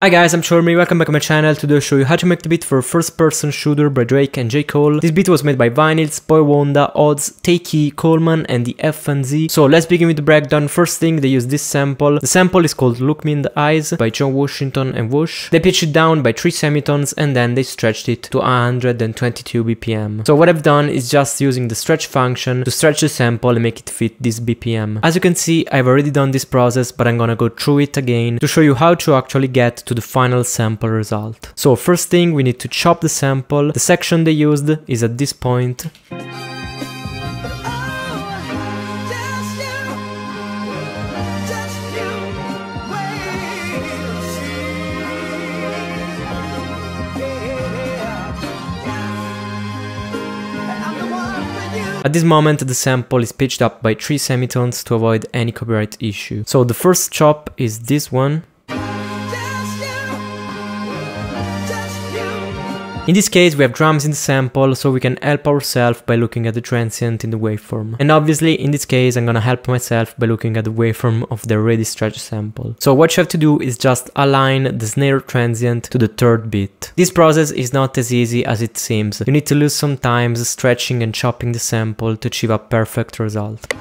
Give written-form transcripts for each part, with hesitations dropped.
Hi guys, I'm Termeyy, welcome back to my channel. Today I'll show you how to make the beat for a first-person shooter by Drake and J.Cole. This beat was made by Vinyls, Boy Wonder, Odds, Termeyy, Coleman and the FNZ. So let's begin with the breakdown. First thing, they use this sample. The sample is called Look Me in the Eyes by John Washington and Whoosh. They pitched it down by 3 semitones and then they stretched it to 122 BPM. So what I've done is just using the stretch function to stretch the sample and make it fit this BPM. As you can see, I've already done this process, but I'm gonna go through it again to show you how to actually get to the final sample result. So first thing, we need to chop the sample. The section they used is at this point. At this moment, the sample is pitched up by 3 semitones to avoid any copyright issue. So the first chop is this one. In this case, we have drums in the sample, so we can help ourselves by looking at the transient in the waveform. And obviously, in this case, I'm gonna help myself by looking at the waveform of the already stretched sample. So what you have to do is just align the snare transient to the third beat. This process is not as easy as it seems. You need to lose some time stretching and chopping the sample to achieve a perfect result.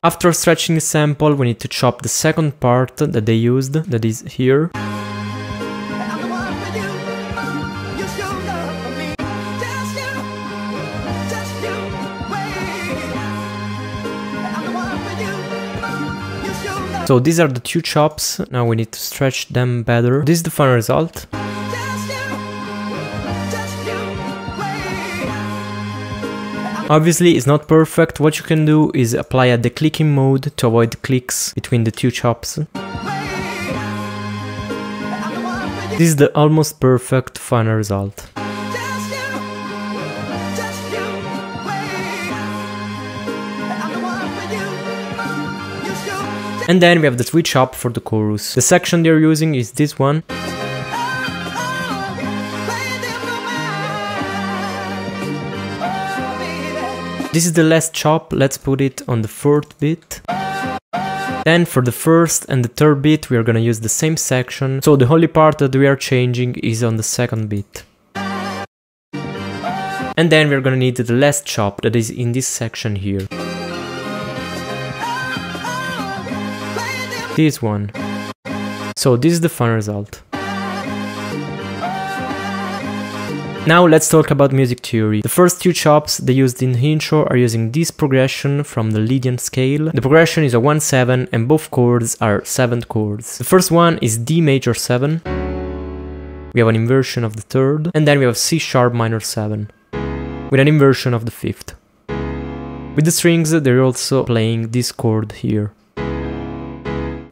After stretching the sample, we need to chop the second part that they used, that is here. So these are the 2 chops, now we need to stretch them better. This is the final result. Obviously, it's not perfect. What you can do is apply a declicking mode to avoid clicks between the 2 chops. This is the almost perfect final result. And then we have the switch up for the chorus. The section they're using is this one. This is the last chop, let's put it on the 4th beat. Then for the first and the 3rd beat we are gonna use the same section, so the only part that we are changing is on the 2nd beat. And then we're gonna need the last chop that is in this section here. This one. So this is the final result. Now let's talk about music theory. The first 2 chops they used in the intro are using this progression from the Lydian scale. The progression is a 1-7 and both chords are 7th chords. The first one is D major 7. We have an inversion of the 3rd. And then we have C sharp minor 7 with an inversion of the 5th. With the strings they're also playing this chord here,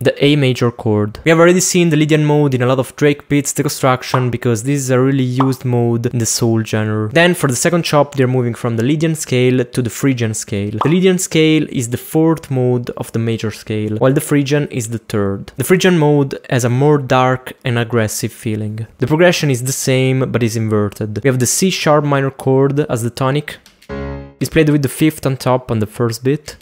the A major chord. We have already seen the Lydian mode in a lot of Drake beats deconstruction because this is a really used mode in the soul genre. Then for the second chop they're moving from the Lydian scale to the Phrygian scale. The Lydian scale is the 4th mode of the major scale, while the Phrygian is the 3rd. The Phrygian mode has a more dark and aggressive feeling. The progression is the same but is inverted. We have the C sharp minor chord as the tonic. It's played with the 5th on top on the 1st beat.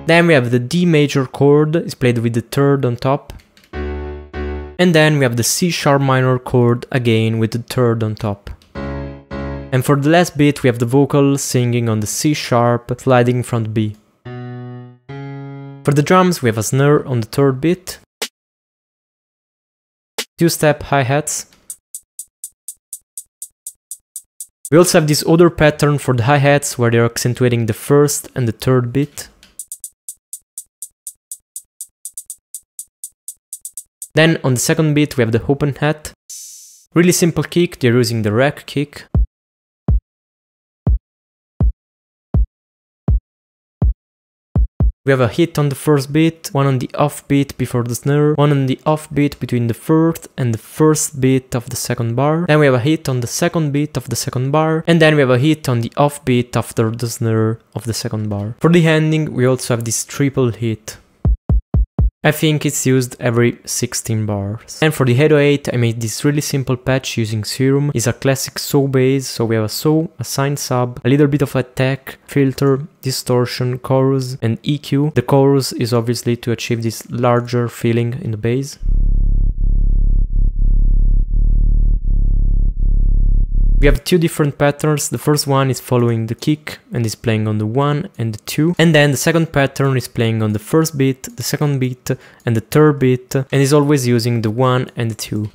Then we have the D major chord, is played with the 3rd on top. And then we have the C sharp minor chord again with the 3rd on top. And for the last beat we have the vocal singing on the C sharp, sliding from the B. For the drums we have a snare on the 3rd beat. 2-step hi-hats. We also have this other pattern for the hi-hats where they are accentuating the 1st and the 3rd beat. Then on the 2nd beat we have the open hat. Really simple kick, they're using the rack kick. We have a hit on the 1st beat, one on the off beat before the snare, one on the off beat between the 4th and the 1st beat of the 2nd bar. Then we have a hit on the 2nd beat of the 2nd bar, and then we have a hit on the off beat after the snare of the 2nd bar. For the ending we also have this triple hit. I think it's used every 16 bars. And for the 808, I made this really simple patch using Serum. It's a classic saw base, so we have a saw, a sine sub, a little bit of attack, filter, distortion, chorus, and EQ. The chorus is obviously to achieve this larger feeling in the bass. We have two different patterns. The first one is following the kick and is playing on the 1 and the 2. And then the second pattern is playing on the first beat, the second beat and the third beat, and is always using the 1 and the 2.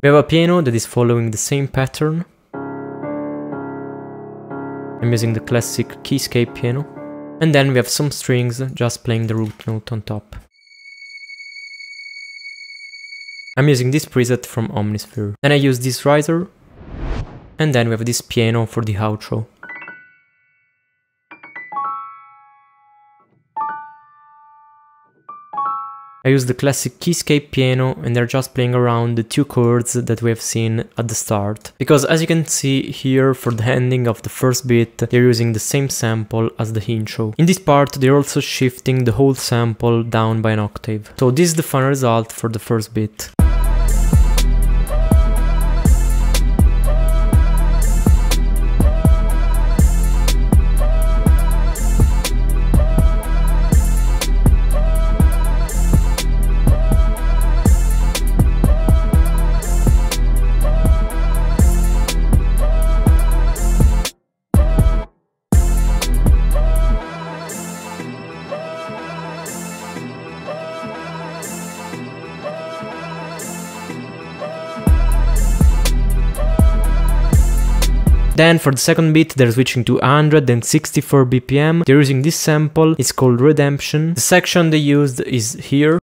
We have a piano that is following the same pattern. I'm using the classic keyscape piano. And then we have some strings just playing the root note on top. I'm using this preset from Omnisphere. Then I use this riser, and then we have this piano for the outro. I use the classic keyscape piano, and they're just playing around the two chords that we have seen at the start. Because as you can see here, for the ending of the first beat, they're using the same sample as the intro. In this part, they're also shifting the whole sample down by an octave. So this is the final result for the first beat. Then for the second beat, they're switching to 164 BPM. They're using this sample, it's called Redemption. The section they used is here.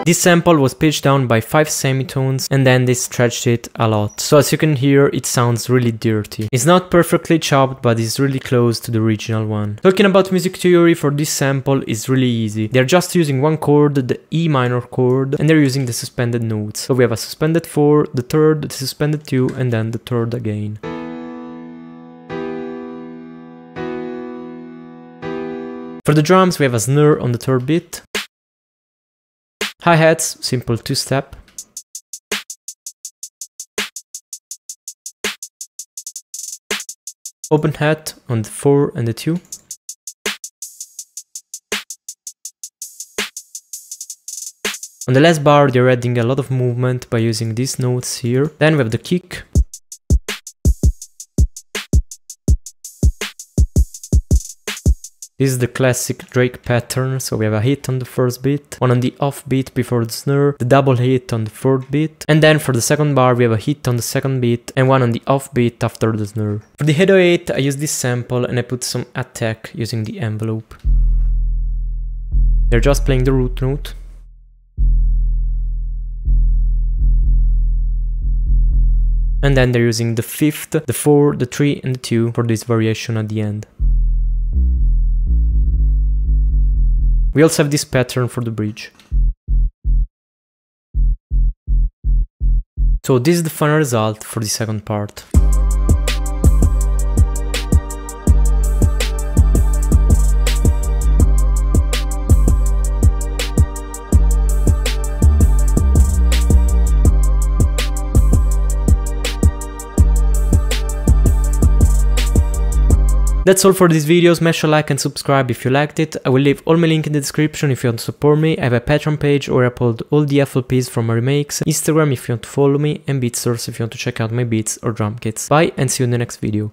This sample was pitched down by 5 semitones and then they stretched it a lot. So as you can hear, it sounds really dirty. It's not perfectly chopped, but it's really close to the original one. Talking about music theory for this sample is really easy. They're just using one chord, the E minor chord, and they're using the suspended notes. So we have a suspended 4, the third, the suspended 2, and then the third again. For the drums, we have a snare on the third beat. Hi-hats, simple 2-step. Open hat on the 4 and the 2. On the last bar, they're adding a lot of movement by using these notes here. Then we have the kick. This is the classic Drake pattern, so we have a hit on the first beat, one on the off beat before the snare, the double hit on the fourth beat, and then for the second bar we have a hit on the second beat and one on the off beat after the snare. For the 808 I use this sample and I put some attack using the envelope. They're just playing the root note. And then they're using the 5th, the 4, the 3 and the 2 for this variation at the end. We also have this pattern for the bridge. So this is the final result for the second part. That's all for this video, smash a like and subscribe if you liked it. I will leave all my link in the description if you want to support me. I have a Patreon page where I upload all the FLPs from my remakes, Instagram if you want to follow me, and BeatStars if you want to check out my beats or drum kits. Bye and see you in the next video.